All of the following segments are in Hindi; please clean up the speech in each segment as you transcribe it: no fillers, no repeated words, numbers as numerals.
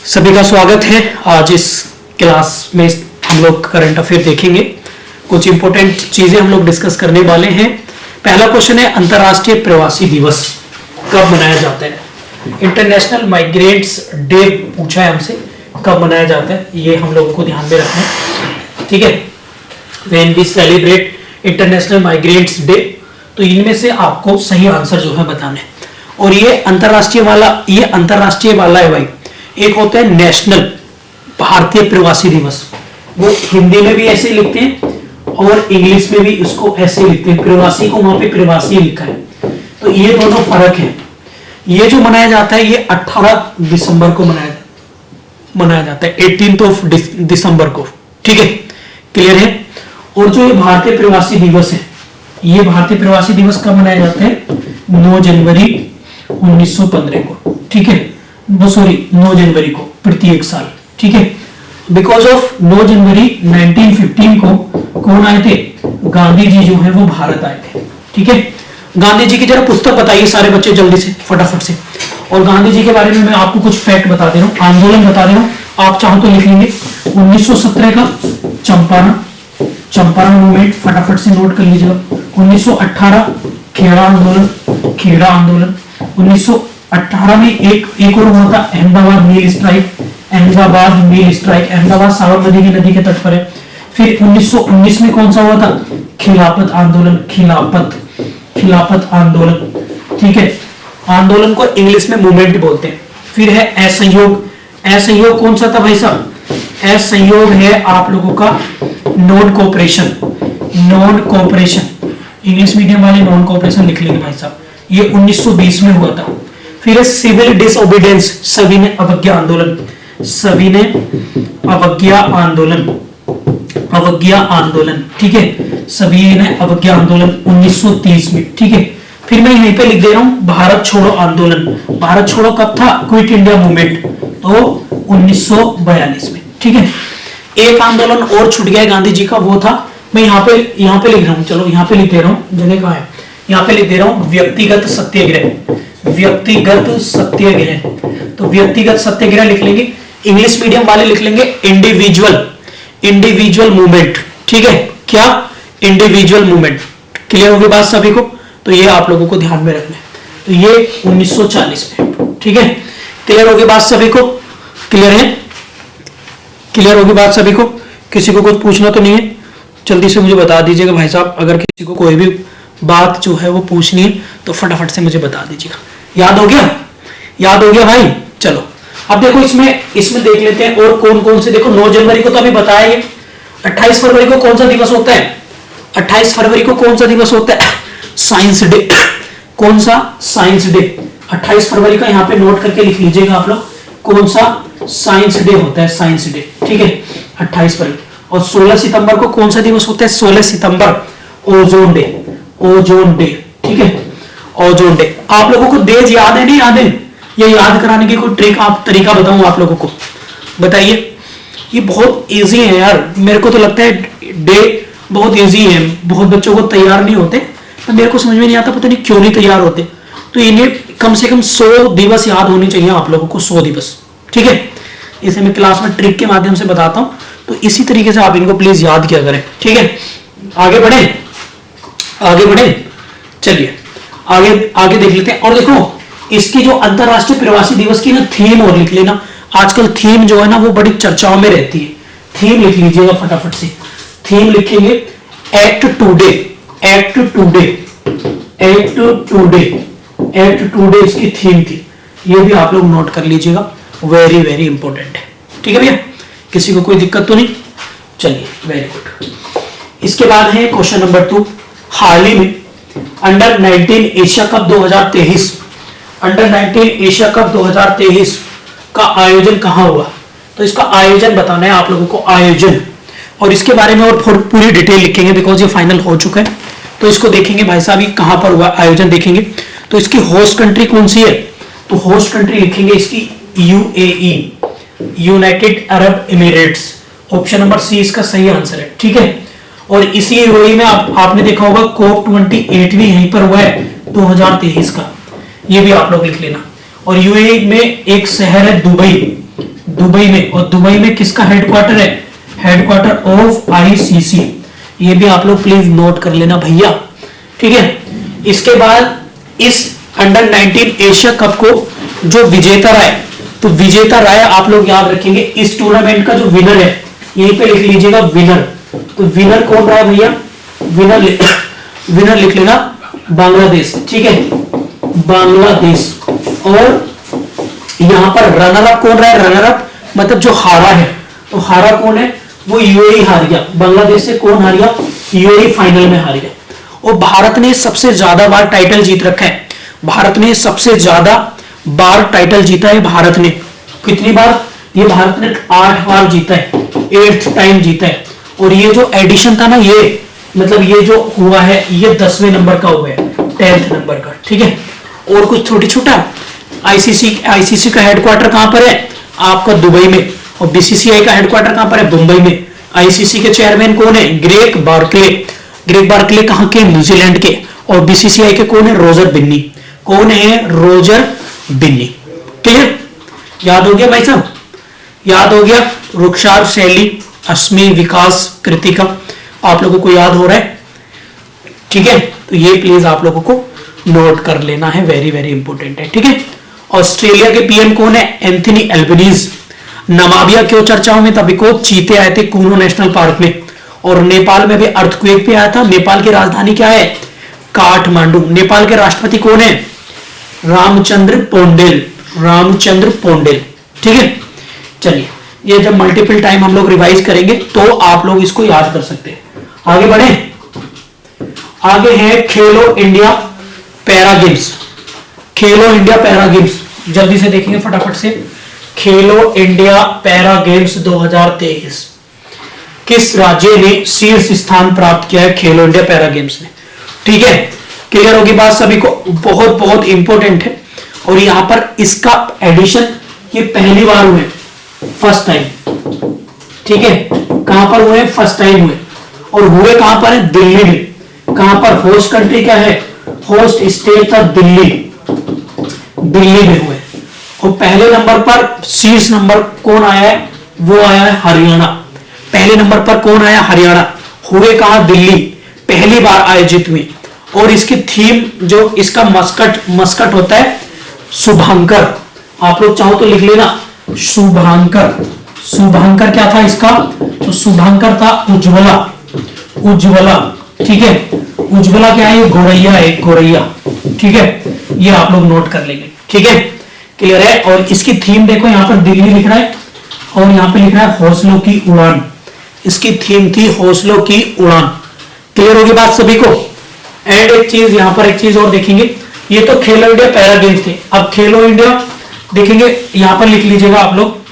सभी का स्वागत है। आज इस क्लास में हम लोग करंट अफेयर देखेंगे। कुछ इंपॉर्टेंट चीजें हम लोग डिस्कस करने वाले हैं। पहला क्वेश्चन है, अंतर्राष्ट्रीय प्रवासी दिवस कब मनाया जाता है? इंटरनेशनल माइग्रेंट्स डे पूछा है हमसे, कब मनाया जाता है, ये हम लोगों को ध्यान में रखना है। ठीक है, when we celebrate International Migrants Day, तो इनमें से आपको सही आंसर जो है बताना है। और ये अंतरराष्ट्रीय वाला है भाई। एक होता है नेशनल, भारतीय प्रवासी दिवस, वो हिंदी में भी ऐसे लिखते हैं और इंग्लिश में भी इसको ऐसे लिखते हैं, प्रवासी को वहां पे प्रवासी लिखा है। तो ये दोनों फर्क है। ये जो मनाया जाता है ये 18 दिसंबर को मनाया जाता है, 18th ऑफ दिसंबर को। ठीक है, क्लियर है। और जो ये भारतीय प्रवासी दिवस है, ये भारतीय प्रवासी दिवस कब मनाया जाता है? 9 जनवरी 1915 को। ठीक है, 9 जनवरी को प्रत्येक साल। ठीक है, बिकॉज ऑफ 9 जनवरी 1915 को कौन आए थे? गांधी जी जो है वो भारत आए थे। ठीक है, गांधी जी की जरा पुस्तक बताइए सारे बच्चे जल्दी से, फटाफट से। और गांधी जी के बारे में मैं आपको कुछ फैक्ट बता दे रहा हूँ, आंदोलन बता दे रहा हूँ, आप चाहो तो लिख लेंगे। 1917 का चंपारण मूवमेंट, फटाफट से नोट कर लीजिएगा। 1918 खेड़ा आंदोलन। 1918 में एक और हुआ था, अहमदाबाद मिल स्ट्राइक। अहमदाबाद साबरमती की नदी के तट पर है। फिर 1919 में कौन सा हुआ था? खिलाफत आंदोलन। ठीक है, आंदोलन को इंग्लिश में मूवमेंट बोलते हैं। फिर है असहयोग कौन सा था भाई साहब? असहयोग है आप लोगों का नॉन कोऑपरेशन। इंग्लिश मीडियम वाले नॉन कोऑपरेशन लिख लेंगे भाई साहब, ये 1920 में हुआ था। फिर है सिविल डिसओबीडियंस, सविनय अवज्ञा आंदोलन। ठीक है, सविनय अवज्ञा आंदोलन 1930 में। ठीक है, फिर मैं यहीं पे लिख दे रहा हूं भारत छोड़ो आंदोलन। भारत छोड़ो कब था? क्विट इंडिया मूवमेंट, तो 1942 में। ठीक है, एक आंदोलन और छूट गया गांधी जी का, वो था, मैं यहाँ पे लिख रहा हूँ, चलो यहाँ पे लिख दे रहा हूँ, जगह कहाँ है, यहाँ पे लिख दे रहा हूँ व्यक्तिगत सत्याग्रह। तो व्यक्तिगत सत्याग्रह लिख लेंगे। इंग्लिश मीडियम वाले लिख लेंगे इंडिविजुअल मूवमेंट। ठीक है, क्या? Individual movement. क्लियर होगी बात सभी को? तो ये आप लोगों को ध्यान में रखना है। तो ये 1940 में। ठीक है, क्लियर होगी बात सभी को? क्लियर होगी बात सभी को? किसी को कुछ पूछना तो नहीं है? जल्दी से मुझे बता दीजिएगा भाई साहब, अगर किसी को कोई भी बात जो है वो पूछनी है तो फटाफट से मुझे बता दीजिएगा। याद हो गया भाई? चलो अब देखो, इसमें देख लेते हैं और कौन कौन से। देखो 9 जनवरी को तो अभी बताया ये। 28 फरवरी को कौन सा दिवस होता है? 28 फरवरी को कौन सा दिवस होता है? Science day. कौन सा? Science day. 28 फरवरी का यहाँ पे नोट करके लिख लीजिएगा आप लोग, कौन सा साइंस डे होता है? Science day. ठीक है, 28 फरवरी। और 16 सितंबर को कौन सा दिवस होता है? 16 सितंबर ओजोन डे। ठीक है, ओजोन डे। आप लोगों को डेज याद है, नहीं याद है? ये याद कराने की कोई तरीका बताऊं आप लोगों को, बताइए। ये बहुत इजी है यार, मेरे को तो लगता है डे बहुत इजी है। बहुत बच्चों को तैयार नहीं होते, तो मेरे को समझ में नहीं आता, पता नहीं क्यों नहीं तैयार होते। तो इन्हें कम से कम 100 दिवस याद होने चाहिए आप लोगों को, 100 दिवस। ठीक है, इसे मैं क्लास में ट्रिक के माध्यम से बताता हूं, तो इसी तरीके से आप इनको प्लीज याद किया करें। ठीक है, आगे बढ़े, चलिए आगे देख लेते हैं। और देखो, इसकी जो अंतरराष्ट्रीय प्रवासी दिवस की ना थीम और लिख लेना। आजकल थीम जो है ना वो बड़ी चर्चाओं में रहती है। थीम लिख लीजिएगा फटाफट से। थीम लिखेंगे एक्ट टुडे इसकी थीम थी। ये भी आप लोग नोट कर लीजिएगा, वेरी वेरी इंपॉर्टेंट है। ठीक है भैया, किसी को कोई दिक्कत तो नहीं? चलिए, वेरी गुड। इसके बाद है क्वेश्चन नंबर 2। हाल ही में अंडर 19 एशिया कप 2023 का आयोजन कहां हुआ? तो इसका आयोजन बताना है आप लोगों को, आयोजन। और इसके बारे में और पूरी डिटेल लिखेंगे, बिकॉज ये फाइनल हो चुका है। तो इसको देखेंगे भाई साहब, ये कहां पर हुआ आयोजन देखेंगे। तो इसकी होस्ट कंट्री कौन सी है? तो होस्ट कंट्री लिखेंगे इसकी UAE, United Arab Emirates. Option number C इसका सही आंसर है। ठीक है, और इसी UAE में आपने देखा होगा COP28 भी यहीं पर हुआ है 2023 का, ये भी आप लोग लिख लेना। और यूएई में एक शहर है दुबई, दुबई में, और दुबई में किसका हेडक्वार्टर है? Headquarter of ICC. ये भी आप लोग प्लीज नोट कर लेना भैया, ठीक है। इसके बाद इस अंडर 19 एशिया कप को जो विजेता रहा है, तो विजेता रहा है आप लोग याद रखेंगे, इस टूर्नामेंट का जो विनर है, यहीं पे लिख लीजिएगा विनर। तो विनर कौन रहा है भैया? विनर लिख लेना बांग्लादेश, ठीक है, बांग्लादेश। और यहां पर रनर अप कौन रहा है? रनर अप मतलब जो हारा है, तो हारा कौन है? वो यूएई हार गया। बांग्लादेश से कौन हार गया? यूएई फाइनल में हार गया। और भारत ने सबसे ज्यादा बार टाइटल जीत रखा है, भारत ने सबसे ज्यादा बार टाइटल जीता है भारत ने। कितनी बार? ये भारत ने 8 बार जीता है, 8th टाइम जीता है। और ये जो एडिशन था ना, ये मतलब ये जो हुआ है, ये 10वें नंबर का हुआ है, 10th नंबर का, ठीक है। और कुछ छोटी छोटा, आईसीसी का हेडक्वार्टर कहां पर है? आपका दुबई में। और बीसीसीआई का हेडक्वार्टर कहां पर है? मुंबई में। आईसीसी के चेयरमैन कौन है? Greg Barclay. ग्रेग बार्कले कहां के? न्यूजीलैंड के। और बीसीसीआई के कौन है? रोजर बिन्नी। कौन है? रोजर बिन्नी। क्लियर? याद हो गया भाई साहब? याद हो गया? रुखसार, शैली, अस्मी, विकास, कृतिका, आप लोगों को याद हो रहा है? ठीक है, तो ये प्लीज आप लोगों को नोट कर लेना है, वेरी वेरी इंपॉर्टेंट है, ठीक है। ऑस्ट्रेलिया के पीएम कौन है? Anthony Albanese. नमाबिया क्यों चर्चाओं में? तभी को चीते आए थे कूनो नेशनल पार्क में। और नेपाल में भी अर्थक्वेक पे आया था। नेपाल की राजधानी क्या है? काठमांडू। नेपाल के राष्ट्रपति कौन है? रामचंद्र पौंडेल। रामचंद्र पौंडेल, ठीक है। चलिए, ये जब मल्टीपल टाइम हम लोग रिवाइज करेंगे तो आप लोग इसको याद कर सकते हैं। आगे बढ़े। आगे है खेलो इंडिया पैरा गेम्स। खेलो इंडिया पैरा गेम्स जल्दी से देखेंगे फटाफट से। खेलो इंडिया पैरा गेम्स 2023 किस राज्य ने शीर्ष स्थान प्राप्त किया है? खेलो इंडिया पैरा गेम्स में, ठीक है। क्लियर होगी बात सभी को? बहुत बहुत इंपॉर्टेंट है। और यहां पर इसका एडिशन ये पहली बार हुए, फर्स्ट टाइम, ठीक है। कहां पर हुए? फर्स्ट टाइम हुए। और हुए कहां पर है? दिल्ली में। कहां पर? होस्ट कंट्री क्या है? होस्ट स्टेट था दिल्ली, दिल्ली में हुए। और पहले नंबर पर शीर्ष नंबर कौन आया है? वो आया है हरियाणा। पहले नंबर पर कौन आया? हरियाणा। हुए कहां? दिल्ली, पहली बार आयोजित हुए। और इसकी थीम जो इसका मस्कट होता है शुभांकर। आप लोग चाहो तो लिख लेना शुभांकर। शुभांकर क्या था इसका? तो शुभांकर था उज्ज्वला। उज्ज्वला, ठीक है। उज्ज्वला क्या है? ये गोरैया है, गोरैया, ठीक है। ये आप लोग नोट कर लेंगे, ठीक है। क्लियर है? और इसकी थीम देखो, यहां पर दिल्ली लिख रहा है और यहां पे लिख रहा है हौसलों की उड़ान। इसकी थीम थी हौसलों की उड़ान। क्लियर होगी बात सभी को? एंड एक चीज, यहां पर एक चीज और देखेंगे। ये तो खेलो इंडिया पैरा गेम्स थे। अब खेलो इंडिया देखेंगे, यहां पर लिख लीजिएगा आप लोग।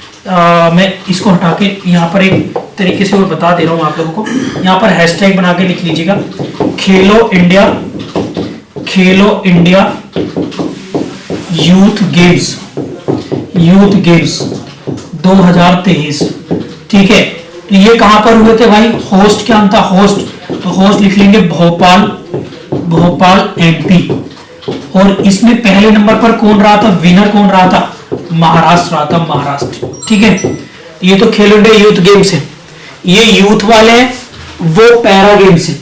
मैं इसको हटा के यहां पर एक तरीके से और बता दे रहा हूं आप लोगों को। यहां पर हैशटैग बना के लिख लीजिएगा खेलो इंडिया यूथ गेम्स 2023, ठीक है। तो ये कहां पर हुए थे भाई? होस्ट क्या था? होस्ट, तो होस्ट लिख लेंगे भोपाल एमपी। और इसमें पहले नंबर पर कौन रहा था? विनर कौन रहा था? महाराष्ट्र रहा था, महाराष्ट्र, ठीक है। ये तो खेलो इंडिया यूथ गेम्स है, ये यूथ वाले हैं, वो पैरा गेम्स है।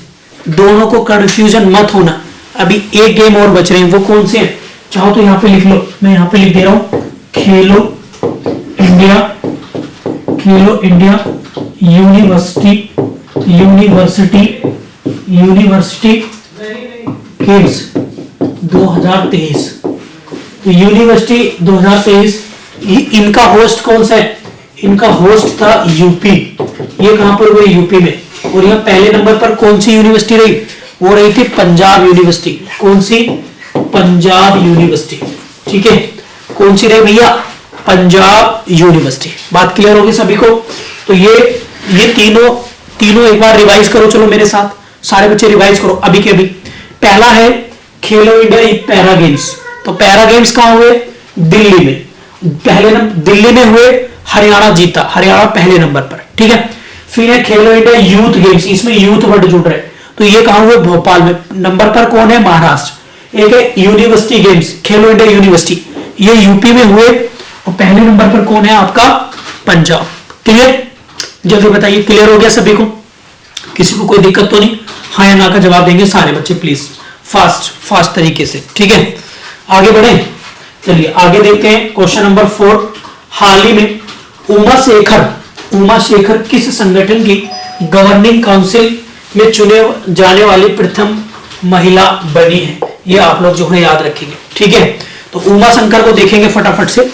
दोनों को कंफ्यूजन मत होना। अभी एक गेम और बच रहे हैं, वो कौन से हैं? चाहो तो यहां पे लिख लो, मैं यहां पे लिख दे रहा हूं खेलो इंडिया यूनिवर्सिटी गेम्स 2023। तो यूनिवर्सिटी 2023, इनका होस्ट कौन सा है? इनका होस्ट था यूपी। ये कहां पर हुए? यूपी में। और यहां पहले नंबर पर कौन सी यूनिवर्सिटी रही? वो रही थी पंजाब यूनिवर्सिटी। कौन सी? पंजाब यूनिवर्सिटी, ठीक है। कौन सी रही भैया? पंजाब यूनिवर्सिटी। बात क्लियर होगी सभी को? तो ये तीनों एक बार रिवाइज करो, चलो मेरे साथ, सारे बच्चे रिवाइज करो अभी के अभी। पहला है खेलो इंडिया पैरा गेम्स। तो पैरा गेम्स कहां हुए? दिल्ली में। पहले नंबर दिल्ली में हुए, हरियाणा जीता, हरियाणा पहले नंबर पर, ठीक है। फिर है खेलो इंडिया यूथ गेम्स, इसमें यूथ वर्ड जुड़ रहे, तो ये कहां हुए? भोपाल में। नंबर पर कौन है? महाराष्ट्र। एक है यूनिवर्सिटी गेम्स, खेलो इंडिया यूनिवर्सिटी, ये यूपी में हुए। और पहले नंबर पर कौन है आपका? पंजाब। क्लियर? जल्दी बताइए, क्लियर हो गया सभी को? किसी को कोई दिक्कत तो नहीं? हाँ या ना का जवाब देंगे सारे बच्चे प्लीज, फास्ट तरीके से। ठीक है, आगे बढ़े। चलिए आगे देखते हैं क्वेश्चन नंबर 4। हाल ही में उमा शेखर किस संगठन की गवर्निंग काउंसिल में चुने जाने वाली प्रथम महिला बनी है? ये आप लोग जो है याद रखेंगे। ठीक है, तो उमा शंकर को देखेंगे फटाफट से।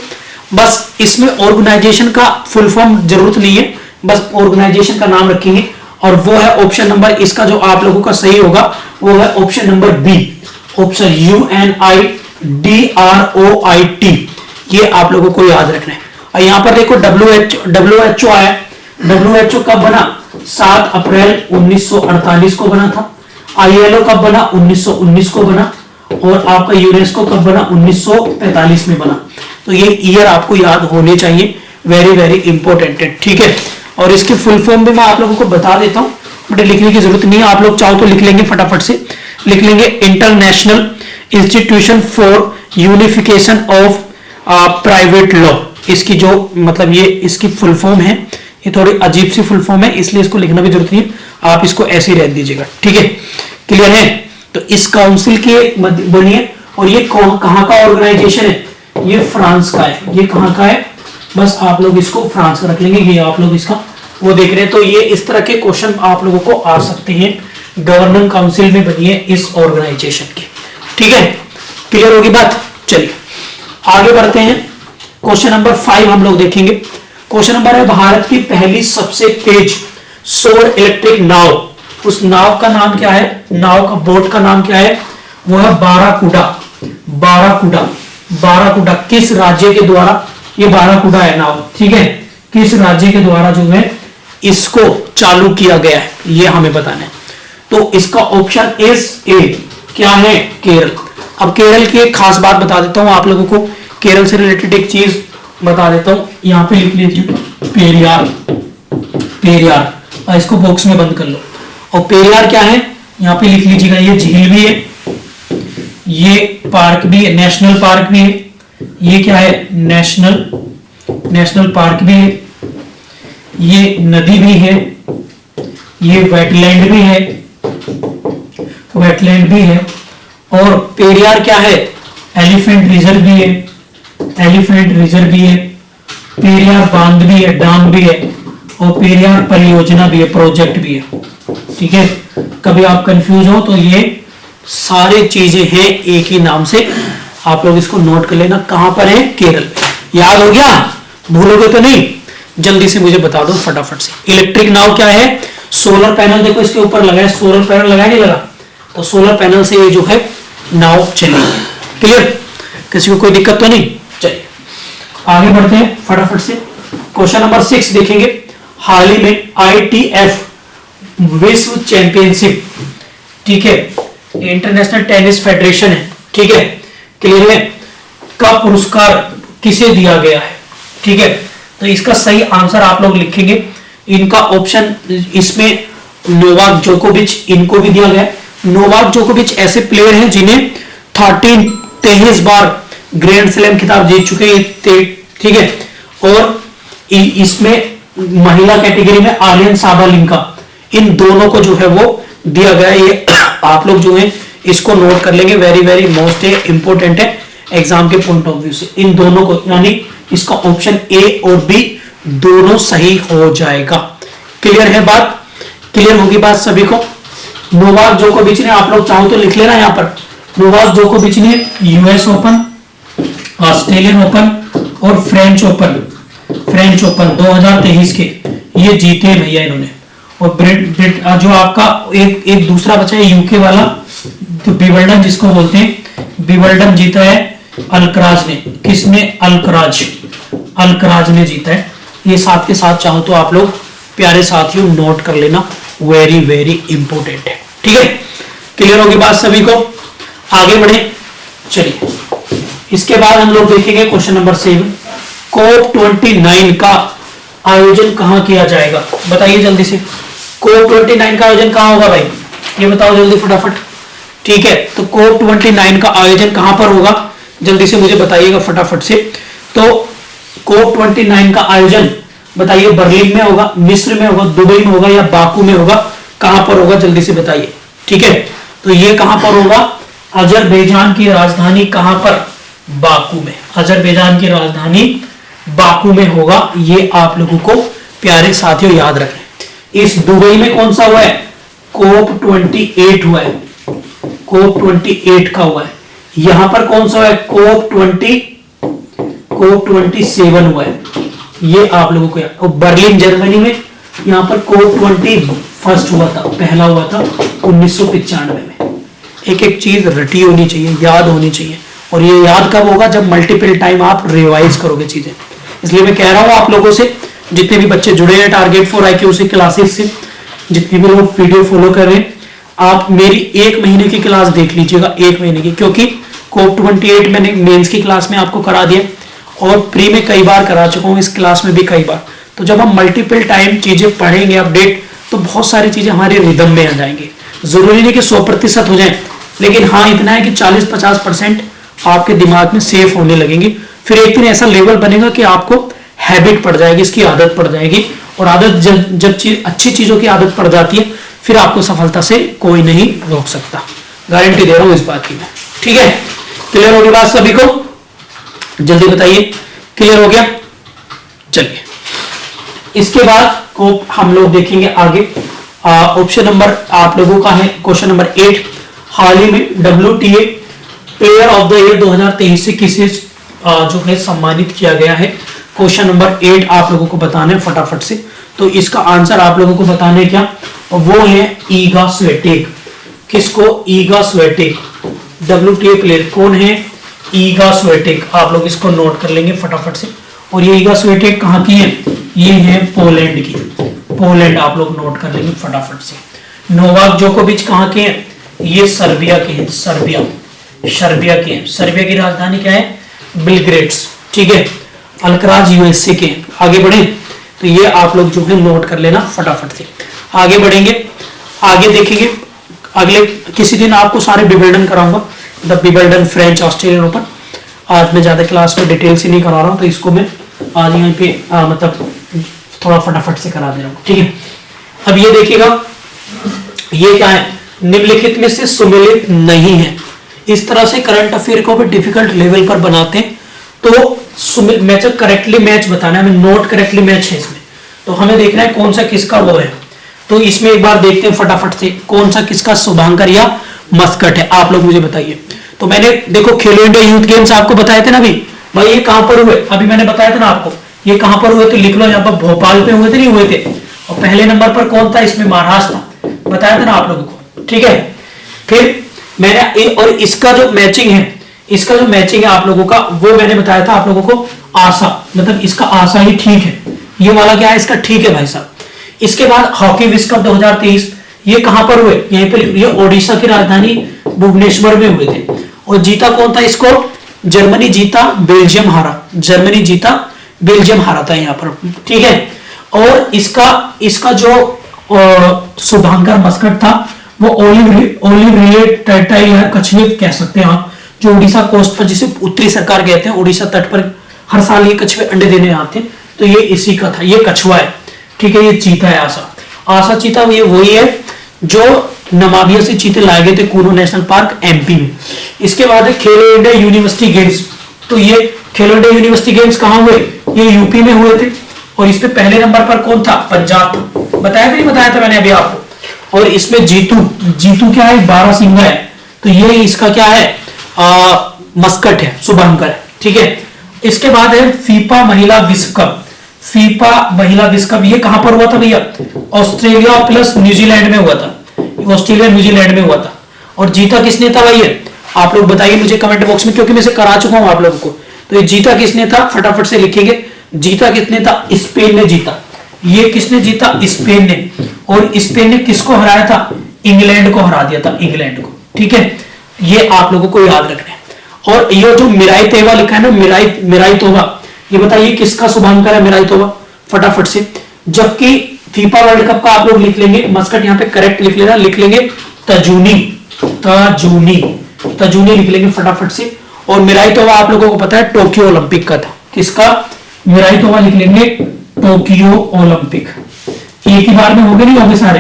बस इसमें ऑर्गेनाइजेशन का फुल फॉर्म जरूरत नहीं है, बस ऑर्गेनाइजेशन का नाम रखेंगे और वो है ऑप्शन नंबर, इसका जो आप लोगों का सही होगा वो है option number B, option UNIDROIT। ये आप लोगों को याद रखना है। और यहां पर देखो WHO आया। WHO कब बना? 7 अप्रैल 1948 को बना था। ILO कब बना? 1919 को बना। और आपका यूनेस्को कब बना? 1945 में बना। तो ये ईयर आपको याद होने चाहिए, वेरी वेरी इंपॉर्टेंट है। ठीक है, और इसके फुल फॉर्म भी मैं आप लोगों को बता देता हूं, बट लिखने की जरूरत नहीं है, आप लोग चाहो तो लिख लेंगे, फटाफट से लिख लेंगे। International institution for unification of private law, इसकी जो मतलब ये इसकी फुल फॉर्म है, ये थोड़ी अजीब सी फुल फॉर्म है, इसलिए इसको लिखना भी जरूरत नहीं है, आप इसको ऐसे ही रह दीजिएगा। ठीक है, क्लियर है? तो इस काउंसिल के बनिए, और ये कहां का ऑर्गेनाइजेशन है? ये फ्रांस का है। ये कहां का है? बस आप लोग इसको फ्रांस का रख लेंगे, ये आप लोग इसका वो देख रहे हैं। तो ये इस तरह के क्वेश्चन आप लोगों को आ सकते हैं, गवर्निंग काउंसिल में बनी है इस ऑर्गेनाइजेशन की। ठीक है, क्लियर होगी बात? चलिए आगे बढ़ते हैं। क्वेश्चन नंबर 5 हम लोग देखेंगे। क्वेश्चन नंबर है, भारत की पहली सबसे तेज सौर इलेक्ट्रिक नाव, उस नाव का नाम क्या है? नाव का बोट का नाम क्या है? वो है बाराकूडा। बाराकूडा किस राज्य के द्वारा ये बाराकूडा है नाव? ठीक है, किस राज्य के द्वारा जो है इसको चालू किया गया है, ये हमें बताना है। तो इसका ऑप्शन इज ए क्या है? केरल। अब केरल की एक खास बात बता देता हूं आप लोगों को, केरल से रिलेटेड एक चीज बता देता हूं, यहां पे लिख लीजिए पेरियार, और इसको बॉक्स में बंद कर लो। और पेरियार क्या है यहां पे लिख लीजिएगा, ये झील भी है, ये पार्क भी है, नेशनल पार्क भी है, ये क्या है? नेशनल पार्क भी है, ये नदी भी है, ये वेटलैंड भी है, और पेरियार क्या है? एलिफेंट रिजर्व भी है, पेरियार बांध भी है, डैम भी है, और पेरियार परियोजना भी है, प्रोजेक्ट भी है। ठीक है, कभी आप कंफ्यूज हो तो ये सारी चीजें हैं एक ही नाम से, आप लोग इसको नोट कर लेना। कहां पर है? केरल में। याद हो गया? भूलोगे तो नहीं? जल्दी से मुझे बता दो फटाफट से। इलेक्ट्रिक नाव क्या है? सोलर पैनल देखो इसके ऊपर लगा है, सोलर पैनल लगा नहीं लगा? तो सोलर पैनल से ये जो है नाव चलेगी। क्लियर? किसी को कोई दिक्कत तो नहीं? चलिए आगे बढ़ते हैं फटाफट से। क्वेश्चन नंबर 6 देखेंगे। हाल ही में ITF विश्व चैंपियनशिप, ठीक है, इंटरनेशनल टेनिस फेडरेशन है, ठीक है, क्लियर है, का पुरस्कार किसे दिया गया है? ठीक है, तो इसका सही आंसर आप लोग लिखेंगे। इनका ऑप्शन इसमें नोवाक जोकोविच, इनको भी दिया गया है। नोवाक जोकोविच ऐसे प्लेयर हैं जिन्हें 23 बार ग्रैंड स्लैम खिताब जीत चुके हैं, ठीक है। और इसमें महिला कैटेगरी में आर्यन साबालिंका, इन दोनों को जो है वो दिया गया है। ये आप लोग जो है इसको नोट कर लेंगे, वेरी वेरी मोस्ट है, इंपॉर्टेंट है एग्जाम के पॉइंट ऑफ व्यू से। इन दोनों को, यानी इसका ऑप्शन ए और बी दोनों सही हो जाएगा। क्लियर है बात? क्लियर होगी बात सभी को? नोवाक जोकोविच ने, आप लोग चाहो तो लिख लेना यहां पर, नोवाक जोकोविच ने यूएस ओपन, ऑस्ट्रेलियन ओपन और फ्रेंच ओपन 2023 के ये जीते भैया इन्होंने। और जो आपका एक दूसरा बचा है यूके वाला, तो विंबलडन जिसको बोलते हैं, विंबलडन जीता है अल्कराज ने। किसने? अल्कराज ने जीता है। ये साथ के साथ चाहो तो आप लोग प्यारे साथियों नोट कर लेना, वेरी वेरी इंपॉर्टेंट है। ठीक है, क्लियर होगी बात सभी को? आगे बढ़े, चलिए इसके बाद हम लोग देखेंगे क्वेश्चन नंबर 7। COP29 का आयोजन कहां किया जाएगा? बताइए जल्दी से, COP29 का आयोजन कहां होगा भाई? ये बताओ जल्दी फटाफट। ठीक है, तो COP29 का आयोजन कहां पर होगा? जल्दी से मुझे बताइएगा फटाफट से। तो COP29 का आयोजन बताइए, बर्लिन में होगा, मिस्र में होगा, दुबई में होगा या बाकू में होगा? कहां पर होगा जल्दी से बताइए। ठीक है, तो ये कहां पर होगा? अजरबैजान की राजधानी कहां पर? बाकू में। अजरबैजान की राजधानी बाकू में होगा। ये आप लोगों को प्यारे साथियों याद रखें। इस दुबई में कौन सा हुआ है? कोप 28 हुआ है, कोप 28 का हुआ है। यहां पर कौन सा हुआ है? कोप 27 हुआ है। ये आप लोगों को याद। और बर्लिन जर्मनी में यहां पर कोप 21 हुआ था, पहला हुआ था 1995 में। एक एक चीज रटी होनी चाहिए, याद होनी चाहिए। और ये याद कब होगा? जब मल्टीपल टाइम आप रिवाइज करोगे चीजें। इसलिए मैं कह रहा हूं आप लोगों से, जितने भी बच्चे जुड़े हैं टारगेट फॉर IQ से क्लासेस से, जितने भी लोग वीडियो फॉलो कर रहे हैं, आप मेरी 1 महीने की क्लास देख लीजिएगा, 1 महीने की। क्योंकि कोप 28 मैंने मेंस की क्लास में आपको करा दिया और प्री में कई बार करा चुका हूं, इस क्लास में भी कई बार। तो जब हम मल्टीपल टाइम चीजें पढ़ेंगे अपडेट, तो बहुत सारी चीजें हमारे रिदम में आ जाएंगी। जरूरी नहीं कि 100% हो जाए, लेकिन हाँ इतना है कि 40-50% आपके दिमाग में सेफ होने लगेंगी। फिर एक दिन ऐसा लेवल बनेगा कि आपको हैबिट पड़ जाएगी, इसकी आदत पड़ जाएगी। और आदत जब अच्छी चीजों की आदत पड़ जाती है, फिर आपको सफलता से कोई नहीं रोक सकता। गारंटी दे रहा हूं इस बात की मैं। ठीक है, क्लियर होगी बात सभी को? जल्दी बताइए, क्लियर हो गया? चलिए, इसके बाद को हम लोग देखेंगे आगे। ऑप्शन नंबर आप लोगों का है क्वेश्चन नंबर 8। हाल ही में WTA player of the year 2023 से किसे जो है सम्मानित किया गया है? क्वेश्चन नंबर 8 आप लोगों को बताना है फटाफट से। तो इसका आंसर आप लोगों को बताना है क्या? वो है ईगा स्वेटेक। किसको? ईगा स्वेटेक। WTA प्लेयर कौन है? ईगा स्वेटेक। आप लोग इसको नोट कर लेंगे फटाफट से। और ये ईगा स्वेटेक कहाँ की है? ये है पोलैंड की। पोलैंड आप लोग नोट कर लेंगे फटाफट से। नोवाक जोकोविच कहाँ के हैं? ये सर्बिया के हैं, सर्बिया के हैं। सर्बिया की राजधानी क्या है? बेलग्रेड्स। ठीक है, अल्कराज USA के। आगे बढ़े तो ये आप लोग जो है नोट कर लेना फटाफट से। आगे बढ़ेंगे, आगे देखेंगे। अगले किसी दिन आपको सारे विंबलडन कराऊंगा, the Wimbledon French Australian open. आज मैं ज्यादा क्लास में डिटेल से नहीं करा रहा हूं, तो इसको मैं आज यहाँ पे मतलब थोड़ा फटाफट से करा दे रहा हूं। ठीक है, अब ये देखिएगा, ये क्या है? निम्नलिखित में से सुमेलित नहीं है। इस तरह से करंट अफेयर को भी डिफिकल्ट लेवल पर बनाते हैं। तो मैच करेक्टली मैच बताना है हमें, नोट करेक्टली मैच है इसमें। तो हमें देखना है कौन सा किसका वो है। तो इसमें एक बार देखते हैं फटाफट से, कौन सा किसका शुभांकर या मस्कट है? आप लोग मुझे बताइए। तो मैंने देखो खेलो इंडिया यूथ गेम्स आपको बताए थे ना अभी, भाई ये कहां पर हुए? अभी मैंने बताया था ना आपको, ये कहां पर हुए? तो लिख लो यहाँ पर, भोपाल पे हुए थे, नहीं हुए थे? और पहले नंबर पर कौन था इसमें? महाराष्ट्र, बताया था ना आप लोगों को। ठीक है, फिर मैंने और इसका जो मैचिंग है, इसका जो मैचिंग है आप लोगों का, वो मैंने बताया था आप लोगों को आशा, मतलब इसका आशा ही ठीक है। ये वाला क्या है? इसका ठीक है भाई साहब। इसके बाद हॉकी विश्व कप 2023, ये कहां पर हुए? यहीं पे, ये ओडिशा की राजधानी भुवनेश्वर में हुए थे। और जीता कौन था इसको? जर्मनी जीता, बेल्जियम हारा। जर्मनी जीता, बेल्जियम हारा था यहाँ पर। ठीक है, और इसका जो शुभांकर मस्कट था वो ओलिव रिलेट टर्टाइल है, कछुए कह सकते हैं आप, जो उड़ीसा कोस्ट पर, जिसे उत्तरी सरकार कहते हैं, उड़ीसा तट पर हर साल ये कछुए अंडे देने आते हैं। तो ये इसी का था, ये कछुआ है। ठीक है, ये चीता है आशा चीता। ये वही है जो नमाबिया से चीते लाए गए थे कूनो नेशनल पार्क MP में। इसके बाद है खेलो इंडिया यूनिवर्सिटी गेम्स। तो ये खेलो इंडिया यूनिवर्सिटी गेम्स कहां हुए? ये यूपी में हुए थे। और इसमें पहले नंबर पर कौन था? पंजाब। बताया था नहीं बताया था मैंने अभी आपको। और इसमें जीतू क्या है? बारहसिंगा है। तो ये इसका क्या है? मस्कट है, शुभंकर है। ठीक है, इसके बाद है फीफा महिला विश्व कप। फीफा महिला विश्व कप ये कहां पर हुआ था भैया? ऑस्ट्रेलिया प्लस न्यूजीलैंड में हुआ था। ऑस्ट्रेलिया न्यूजीलैंड में हुआ था। और जीता किसने था भाई? आप लोग बताइए मुझे कमेंट बॉक्स में, क्योंकि मैं इसे करा चुका हूं आप लोगों को। तो ये जीता किसने था? फटाफट से लिखेंगे। जीता किसने था? स्पेन ने जीता। ये किसने जीता? स्पेन ने। और स्पेन ने किसको हराया था? इंग्लैंड को हरा दिया था, इंग्लैंड को। ठीक है, ये आप लोगों को याद रखना है। और ये जो मिराई तेवा लिखा है ना, मिराई तोवा, ये बताइए किसका शुभांकर है? मिराई तोवा, फटाफट से। जबकि फीफा वर्ल्ड कप का आप लोग लिख लेंगे, मस्कट यहाँ पे करेक्ट लिख लेना, लिख लेंगे तजूनी लिख लेंगे फटाफट से। और मिराई तोवा आप लोगों को पता है टोक्यो ओलंपिक का था। किसका? मिराई तोवा लिख लेंगे टोक्यो ओलंपिक। एक ही बार में हो गए नहीं होंगे सारे?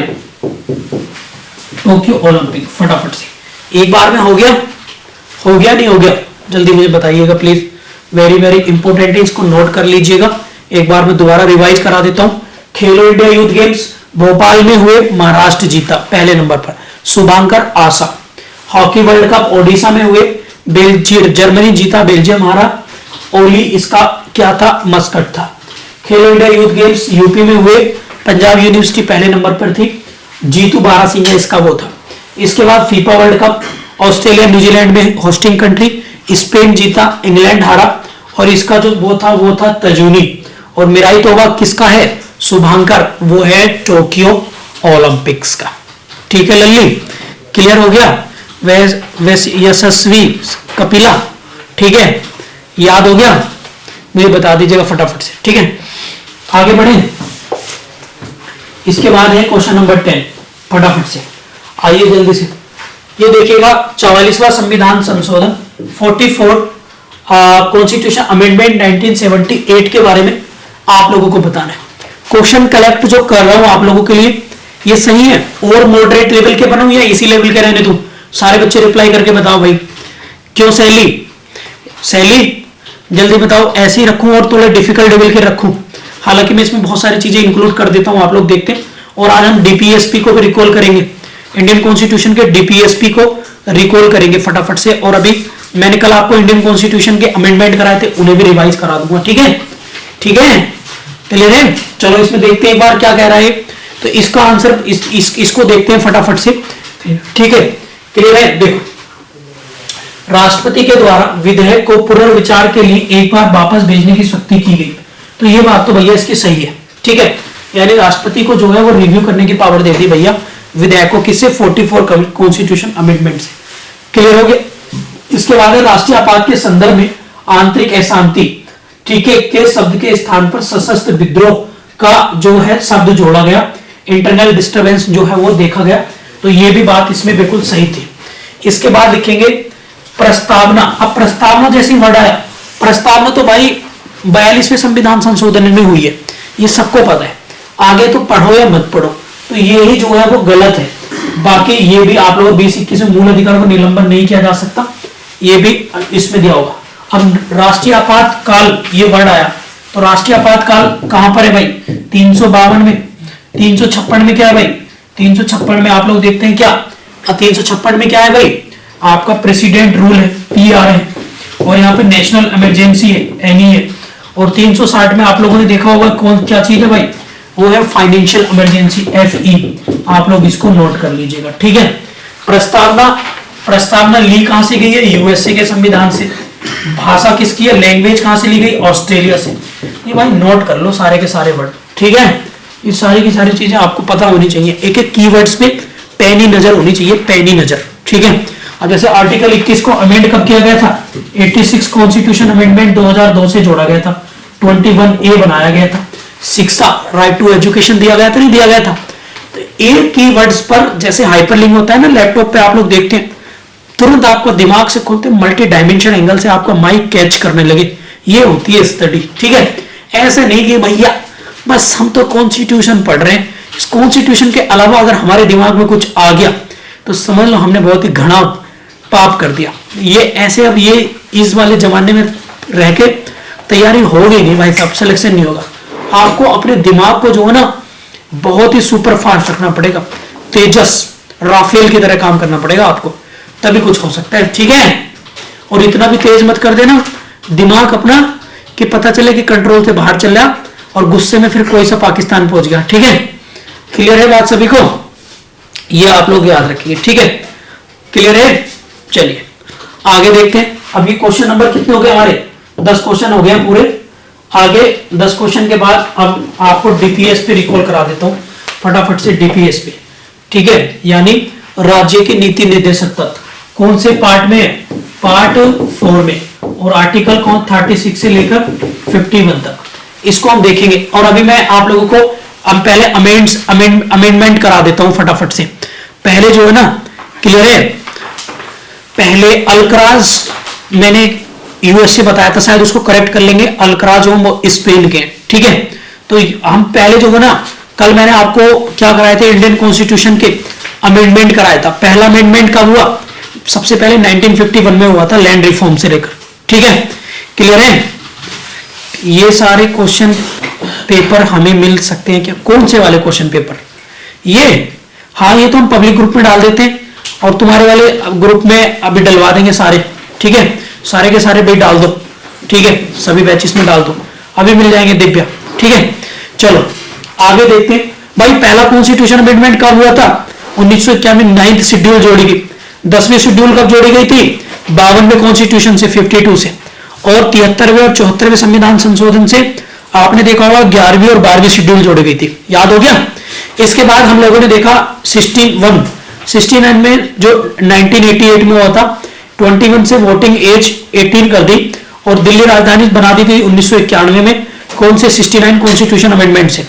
टोक्यो ओलंपिक फटाफट से एक बार में हो गया? हो गया नहीं हो गया? जल्दी मुझे बताइएगा प्लीज, वेरी वेरी इंपॉर्टेंट है, इसको नोट कर लीजिएगा। एक बार मैं दोबारा रिवाइज करा देता हूं। खेलो इंडिया यूथ गेम्स भोपाल में हुए, महाराष्ट्र जीता पहले नंबर पर, शुभांकर आशा। हॉकी वर्ल्ड कप ओडिशा में हुए, बेल्जियम जर्मनी जीता, बेल्जियम हारा। ओली इसका क्या था? मस्कट था। खेलो इंडिया यूथ गेम्स यूपी में हुए, पंजाब यूनिवर्सिटी पहले नंबर पर थी, जीतू बारासिंगा इसका वो था। इसके बाद FIFA world cup Australia New Zealand में होस्टिंग कंट्री, स्पेन जीता, इंग्लैंड हारा, और इसका जो वो था तजूनी। और मिराई तोबा किसका है? शुभांकर, वो है टोक्यो ओलंपिक्स का। ठीक है लल्ली, क्लियर हो गया? यशस्वी कपिला, ठीक है, याद हो गया? मुझे बता दीजिएगा फटाफट से, ठीक है। आगे बढ़े, इसके बाद है क्वेश्चन नंबर 10, फटाफट से आइए जल्दी से। ये देखिएगा 44वां संविधान संशोधन 44 कॉन्स्टिट्यूशन अमेंडमेंट 1978 के बारे में आप लोगों को बताना है। क्वेश्चन कलेक्ट जो कर रहा हूं आप लोगों के लिए, ये सही है और मॉडरेट लेवल के बनाऊं या इसी लेवल के रहने दूं? सारे बच्चे रिप्लाई करके बताओ भाई। क्यों सैली जल्दी बताओ, ऐसे ही रखूं और थोड़े डिफिकल्ट लेवल के रखूं? हालांकि मैं इसमें बहुत सारी चीजें इंक्लूड कर देता हूं, आप लोग देखते हैं। और आज हम डीपीएसपी को भी रिकॉल करेंगे, इंडियन कॉन्स्टिट्यूशन के डीपीएसपी को रिकॉल करेंगे फटाफट से। और अभी मैंने कल आपको इंडियन कॉन्स्टिट्यूशन के अमेंडमेंट कराए थे, उन्हें भी रिवाइज करा दूंगा। ठीक है, ठीक है, क्लियर है? चलो इसमें देखते हैं एक बार क्या कह रहा है। तो इसका आंसर इसको देखते हैं फटाफट से, ठीक है, क्लियर है? देखो, राष्ट्रपति के द्वारा विधेयक को पुनर्विचार के लिए एक बार वापस भेजने की शक्ति की गई। तो ये बात तो भैया इसकी सही है, ठीक है, यानी राष्ट्रपति को जो है वो रिव्यू करने की पावर दे दी भैया विधेयक को, किससे? 44 कॉन्स्टिट्यूशन अमेंडमेंट से। क्लियर हो गया? इसके बाद राष्ट्रीय आपात के संदर्भ में आंतरिक अशांति, ठीक है, के शब्द के स्थान पर सशस्त्र विद्रोह का जो है शब्द जोड़ा गया, इंटरनल डिस्टर्बेंस जो है वो देखा गया। तो ये भी बात इसमें बिल्कुल सही थी। इसके बाद लिखेंगे प्रस्तावना। अब प्रस्तावना जैसी वर्ड आया, प्रस्तावना तो भाई 42वें संविधान संशोधन में हुई है, ये सबको पता है। आगे तो पढ़ो या मत पढ़ो, तो ये ही जो है वो गलत है। बाकी ये भी आप लोग 2021 में मूल अधिकार को निलंबन नहीं किया जा सकता, ये भी इसमें दिया होगा। अब राष्ट्रीय आपातकाल ये वर्ड आया, तो राष्ट्रीय आपातकाल कहां पर है भाई? 352 में, 356 में क्या है भाई? 356 में आप लोग देखते हैं क्या? 356 में क्या है भाई? आपका प्रेसिडेंट रूल है, पीआर है, और यहाँ पे नेशनल इमरजेंसी है, एनई है। और 360 में आप लोगों ने देखा होगा कौन क्या चीज है भाई? वो है फाइनेंशियल इमरजेंसी, एफई। आप लोग इसको नोट कर लीजिएगा, ठीक है। प्रस्तावना ली कहां से गई है? यूएसए के संविधान से। भाषा किसकी है? लैंग्वेज कहां से ली गई? ऑस्ट्रेलिया से। ये भाई नोट कर लो सारे के सारे वर्ड, ठीक है। ये सारी की सारी चीजें आपको पता होनी चाहिए, एक एक कीवर्ड्स पे पैनी नजर होनी चाहिए, पैनी नजर, ठीक है। अब जैसे आर्टिकल 21 को अमेंड कब किया गया था? 86 कॉन्स्टिट्यूशन अमेंडमेंट 2002 से जोड़ा गया था, 21A बनाया गया था। शिक्षा, राइट टू एजुकेशन दिया गया था, नहीं दिया गया था? तो एक कीवर्ड्स पर जैसे हाइपरलिंक होता है ना लैपटॉप पे, आप लोग देखते हैं तुरंत आपको दिमाग से खोलते मल्टी डायमेंशन एंगल से आपका माइक कैच करने लगे, ये होती है स्टडी, ठीक है। ऐसे नहीं कि भैया बस हम तो कॉन्स्टिट्यूशन पढ़ रहे हैं, इस कॉन्स्टिट्यूशन के अलावा अगर हमारे दिमाग में कुछ आ गया तो समझ लो हमने बहुत ही घना पाप कर दिया। ये ऐसे, अब ये इस वाले जमाने में रह के तैयारी होगी नहीं भाई साहब, सिलेक्शन नहीं होगा। आपको अपने दिमाग को जो है ना बहुत ही सुपर फास्ट रखना पड़ेगा, तेजस राफेल की तरह काम करना पड़ेगा आपको, तभी कुछ हो सकता है, ठीक है। और इतना भी तेज मत कर देना दिमाग अपना कि पता चले कि कंट्रोल से बाहर चल रहा और गुस्से में फिर कोई सा पाकिस्तान पहुंच गया, ठीक है। क्लियर है बात सभी को? ये आप लोग याद रखिए, ठीक है, क्लियर है। चलिए आगे देखते हैं। अभी क्वेश्चन नंबर कितने हो गए हमारे? 10 क्वेश्चन हो गए पूरे। आगे 10 क्वेश्चन के बाद अब आपको डीपीएस पे रिकॉल करा देता हूं फटाफट से, डीपीएस पे, ठीक है, यानी राज्य के नीति निर्देशक तत्व। कौन से पार्ट में? पार्ट 4 में। और आर्टिकल कौन? 36 से लेकर 51 तक, इसको हम देखेंगे। और अभी मैं आप लोगों को अब पहले अमेंडमेंट करा देता हूं फटाफट से। पहले जो है ना, क्लियर है, पहले अल्कराज मैंने यूएस से बताया था, शायद उसको करेक्ट कर लेंगे। अल्कराज वो स्पेन के, ठीक है। तो हम पहले जो है ना, कल मैंने आपको क्या कराए थे, इंडियन कॉन्स्टिट्यूशन के अमेंडमेंट कराया था। पहला अमेंडमेंट कब हुआ, सबसे पहले 1951 में हुआ था, लैंड रिफॉर्म से लेकर। ठीक है, क्लियर है। ये सारे क्वेश्चन पेपर हमें मिल सकते हैं क्या, कौन से वाले क्वेश्चन पेपर, ये, हाँ ये तो हम पब्लिक ग्रुप में डाल देते हैं और तुम्हारे वाले ग्रुप में अभी डलवा देंगे सारे। ठीक है, सारे के सारे भाई डाल दो। ठीक है, सभी बैचेस में डाल दो, अभी मिल जाएंगे दिव्या। ठीक है, चलो आगे देखते हैं। भाई पहला कॉन्स्टिट्यूशन अमेंडमेंट कब हुआ था, 1991 9th शेड्यूल जोड़ी गई। 10वीं शेड्यूल कब जोड़ी गई थी, 52वें कॉन्स्टिट्यूशन से, 52 से। और 73वें और 74वें संविधान संशोधन से आपने देखा होगा 11वीं और 12वीं शेड्यूल जोड़ी गई थी, याद हो गया। इसके बाद हम लोगों ने देखा 69 में जो 1988 में हुआ था, 21 से वोटिंग एज 18 कर दी और दिल्ली राजधानी बना दी थी 1991 में, कौन से 69 कॉन्स्टिट्यूशन अमेंडमेंट से।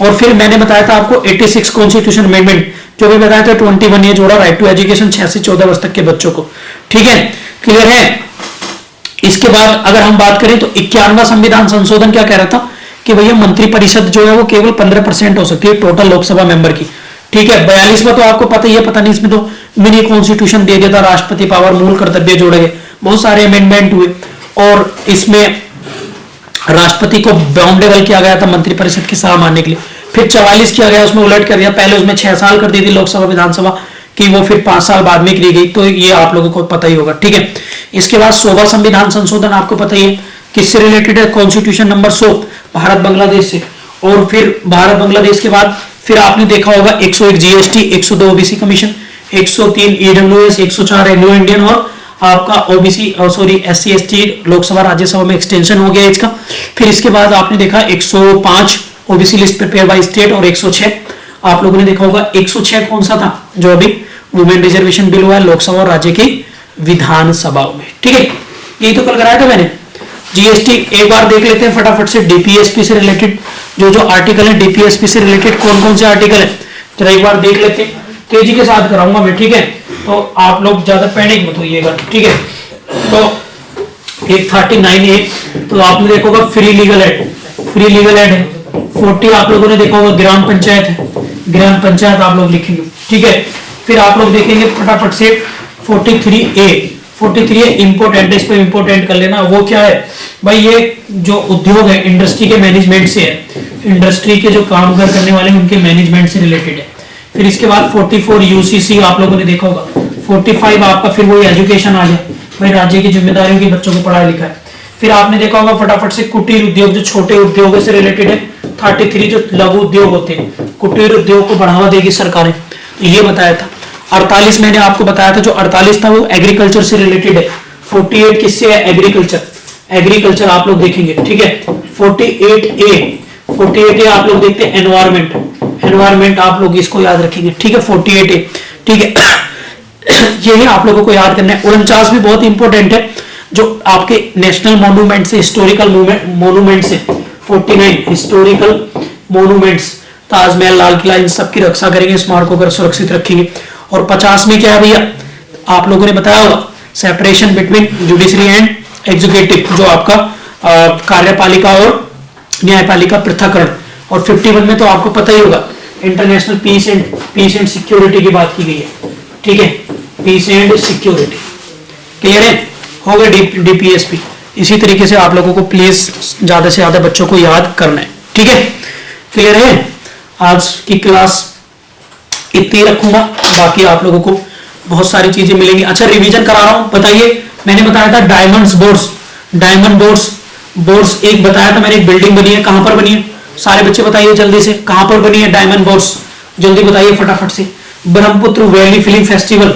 और फिर मैंने बताया था आपको 86 कॉन्स्टिट्यूशन अमेंडमेंट, जो भी बताया था 21 ये जोड़ा राइट टू एजुकेशन 6 से 14 वर्ष तक के बच्चों को। ठीक है, क्लियर है। इसके बाद अगर हम बात करें तो 51वां संविधान संशोधन क्या कह रहा था कि भैया मंत्रिपरिषद जो है वो केवल 15% हो सकती है टोटल लोकसभा मेंबर की। ठीक है, 42वां तो आपको पता ही है, पता नहीं इसमें तो मिनी कॉन्स्टिट्यूशन दे दिया था, राष्ट्रपति पावर, मूल कर्तव्य जोड़े गए, बहुत सारे अमेंडमेंट हुए और इसमें राष्ट्रपति को बाउंडेबल किया गया था मंत्रिपरिषद की सलाह मानने के लिए। फिर 44 किया गया, उसमें उलट कर दिया, पहले उसमें 6 साल कर दी थी लोकसभा विधानसभा की, वो फिर 5 साल बाद में की गई, तो ये आप लोगों को पता ही होगा। ठीक है, इसके बाद 100वां संविधान संशोधन आपको पता ही है, किससे रिलेटेड है, कॉन्स्टिट्यूशन नंबर 100 भारत बांग्लादेश से। और फिर भारत बांग्लादेश के बाद फिर आपने देखा होगा 101 GST, 102 OBC commission, 103 EWS, 104 Anglo Indian और आपका OBC sorry SC ST Lok Sabha Rajya Sabha में एक्सटेंशन हो गया इसका। फिर इसके बाद आपने देखा 105 OBC list prepare by state और 106 आप लोगों ने देखा होगा 106 कौन सा था, जो अभी वुमेन रिजर्वेशन बिल हुआ है लोकसभा और राज्य की विधानसभाओं में। ठीक है, यही तो कल कराया था मैंने। जीएसटी एक बार देख लेते हैं फटाफट से, डीपीएसपी से रिलेटेड जो आर्टिकल है, डीपीएसपी से रिलेटेड कौन कौन से आर्टिकल है जरा एक बार देख लेते हैं, तेजी के साथ कराऊंगा मैं। ठीक है, तो आप लोग ज्यादा पैनिक मत होइएगा। ठीक है, तो एक 39A तो आपने देखा होगा free legal aid, free legal aid है। 40 आप लोगों ने देखा होगा ग्राम पंचायत है, ग्राम पंचायत आप लोग लिखेंगे। ठीक है, फिर आप लोग देखेंगे फटाफट से 43A, 43A इंपोर्टेंट, इस पर इंपोर्टेंट कर लेना। वो क्या है भाई, ये जो उद्योग है इंडस्ट्री के मैनेजमेंट से है, इंडस्ट्री के जो काम करने वाले उनके मैनेजमेंट से रिलेटेड है। फिर इसके बाद 44 यूसीसी आप लोगों ने देखा होगा। 45 आपका फिर वही एजुकेशन आ गया, भाई राज्य की जिम्मेदारियों की बच्चों को पढ़ाया लिखा है। फिर आपने देखा होगा फटाफट से कुटीर उद्योग, जो छोटे उद्योगों से रिलेटेड है। 33 जो लघु उद्योग होते हैं, कुटीर उद्योग को बढ़ावा देगी सरकारें, ये बताया था। 48 मैंने आपको बताया था, जो 48 था वो एग्रीकल्चर से रिलेटेड है। 48 किससे है, एग्रीकल्चर, एग्रीकल्चर आप लोग देखेंगे। ठीक है, 48A आप लोग देखते हैं एनवायरमेंट, एनवायरमेंट आप लोग इसको याद रखेंगे। ठीक है, 48A। ठीक है, यही आप लोगों को याद करना है। 49 भी बहुत इंपॉर्टेंट है, जो आपके नेशनल मॉन्यूमेंट से, हिस्टोरिकल मॉन्यूमेंट से। 49 हिस्टोरिकल मॉन्यूमेंट्स, ताजमहल, लाल किला, इन सब की रक्षा करेंगे, स्मारकों को सुरक्षित रखेंगे। और 50 में क्या है भैया, आप लोगों ने बताया होगा separation between judiciary and executive, जो आपका कार्यपालिका और न्यायपालिका पृथककरण। और 51 में तो आपको पता ही होगा इंटरनेशनल पीस एंड सिक्योरिटी की बात की गई है। ठीक है, पीस एंड सिक्योरिटी, क्लियर है, हो गया डीपीएसपी। इसी तरीके से आप लोगों को प्लीज ज्यादा से ज्यादा बच्चों को याद करना है। ठीक है, क्लियर है। आज की क्लास इतनी रखूंगा, बाकी आप लोगों को बहुत सारी चीजें मिलेंगी। अच्छा, रिवीजन करा रहा हूं, बताइए मैंने बताया था डायमंड्स बोर्ड्स, डायमंड बोर्ड्स एक बताया था मैंने, एक बिल्डिंग बनी है, कहां पर बनी है, सारे बच्चे बताइए जल्दी से, कहां पर बनी है डायमंड बोर्ड्स, जल्दी बताइए फटाफट से। Brahmaputra valley film festival,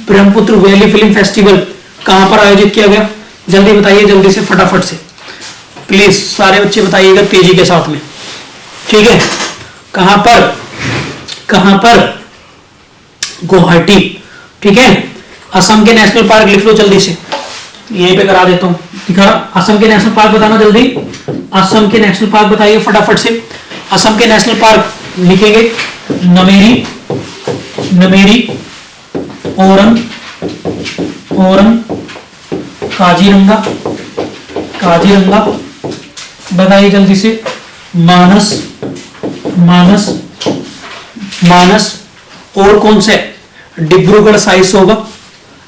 Brahmaputra valley film festival कहां पर आयोजित किया गया, जल्दी बताइए, जल्दी से फटाफट से प्लीज सारे बच्चे बताइएगा तेजी के साथ में। ठीक है, कहां पर, कहां पर, गुवाहाटी। ठीक है, असम के नेशनल पार्क लिख लो जल्दी से, यहीं पे करा देता हूं, दिखा। असम के नेशनल पार्क बताना जल्दी, असम के नेशनल पार्क बताइए फटाफट से। असम के नेशनल पार्क लिखेंगे नमेरी, नमेरी, ओरंग, ओरंग, काजीरंगा, काजीरंगा बताइए जल्दी से। मानस, मानस, मानस, और कौन से? डिब्रूगढ़ साइसोबा,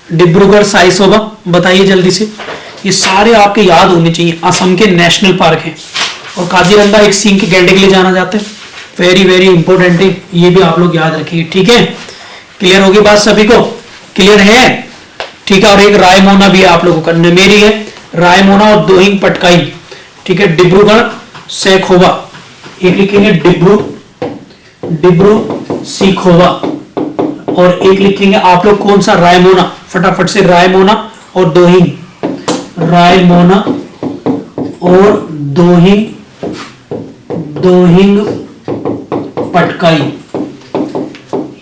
डिब्रूगढ़ साइसोबा, बताइए जल्दी से। ये सारे आपके याद होने चाहिए, असम के नेशनल पार्क हैं। और काजीरंगा एक सींग के गैंडे के लिए जाना जाता है, वेरी वेरी इंपॉर्टेंट है, ये भी आप लोग याद रखिए, ठीक है। क्लियर होगी बात सभी को? क्लियर है, ठीक है। और एक रायमोना भी है आप लोगों का, नमेरी है, रायमोना और दोहिंग पटकाई, ठीक है। डिब्रूगढ़ सैखोवा, एक लिखेंगे डिब्रू सीखोवा, और एक लिखेंगे आप लोग कौन सा? रायमोना, फटाफट से, रायमोना और दोहिंग, रायमोना और दोहिंग, दोहिंग पटकाई,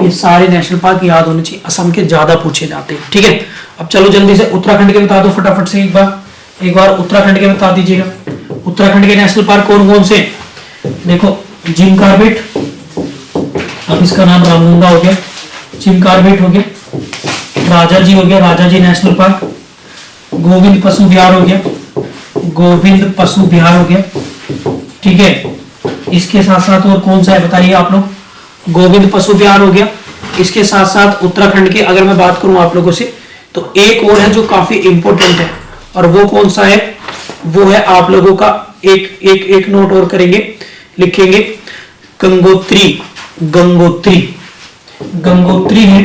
ये सारे नेशनल पार्क याद होने चाहिए, असम के ज्यादा पूछे जाते हैं, ठीक है। अब चलो जल्दी से उत्तराखंड के बता दो फटाफट से, एक बार उत्तराखंड के बता दीजिएगा। उत्तराखंड के नेशनल पार्क कौन कौन से? देखो, जिम कार्बेट, अब इसका नाम रामगंगा हो गया, जिम कार्बेट हो गया, राजाजी हो गया, राजाजी नेशनल पार्क, गोविंद पशु विहार हो गया, गोविंद पशु विहार हो गया, ठीक है। इसके साथ साथ और कौन सा है बताइए आप लोग? गोविंद पशु विहार हो गया। इसके साथ साथ उत्तराखंड के अगर मैं बात करूं आप लोगों से, तो एक और है जो काफी इंपॉर्टेंट है, और वो कौन सा है? वो है आप लोगों का, एक नोट और करेंगे, लिखेंगे गंगोत्री, गंगोत्री, गंगोत्री है,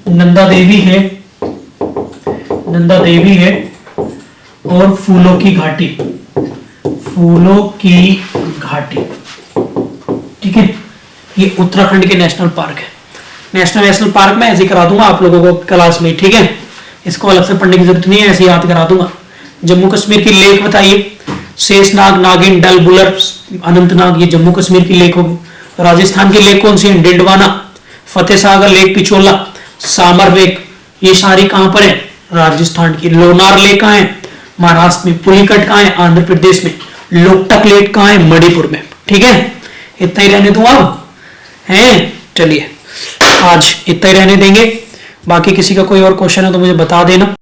नंदा देवी है, नंदा देवी है, और फूलों की घाटी, फूलों की घाटी, ठीक है। ये उत्तराखंड के नेशनल पार्क है। नेशनल पार्क में ऐसे करा दूंगा आप लोगों को क्लास में, ठीक है। इसको अलग से पढ़ने की जरूरत नहीं है, ऐसे याद करा दूंगा। जम्मू कश्मीर की लेक बताइए, शेषनाग, नागिन, डल, बुलर, अनंतनाग, ये जम्मू कश्मीर की लेक होगी। राजस्थान की लेक कौन सी है? डिंडवाना, फतेह सागर लेक, पिछोला, सामर लेक, ये सारी कहां पर है? राजस्थान की। लोनार लेक कहां है? महाराष्ट्र में। पुलिकट कहां है? आंध्र प्रदेश में। लोकटक लेक कहां है? मणिपुर में, ठीक है। इतना ही रहने दूं अब, हैं? चलिए आज इतना ही रहने देंगे, बाकी किसी का कोई और क्वेश्चन है तो मुझे बता देना।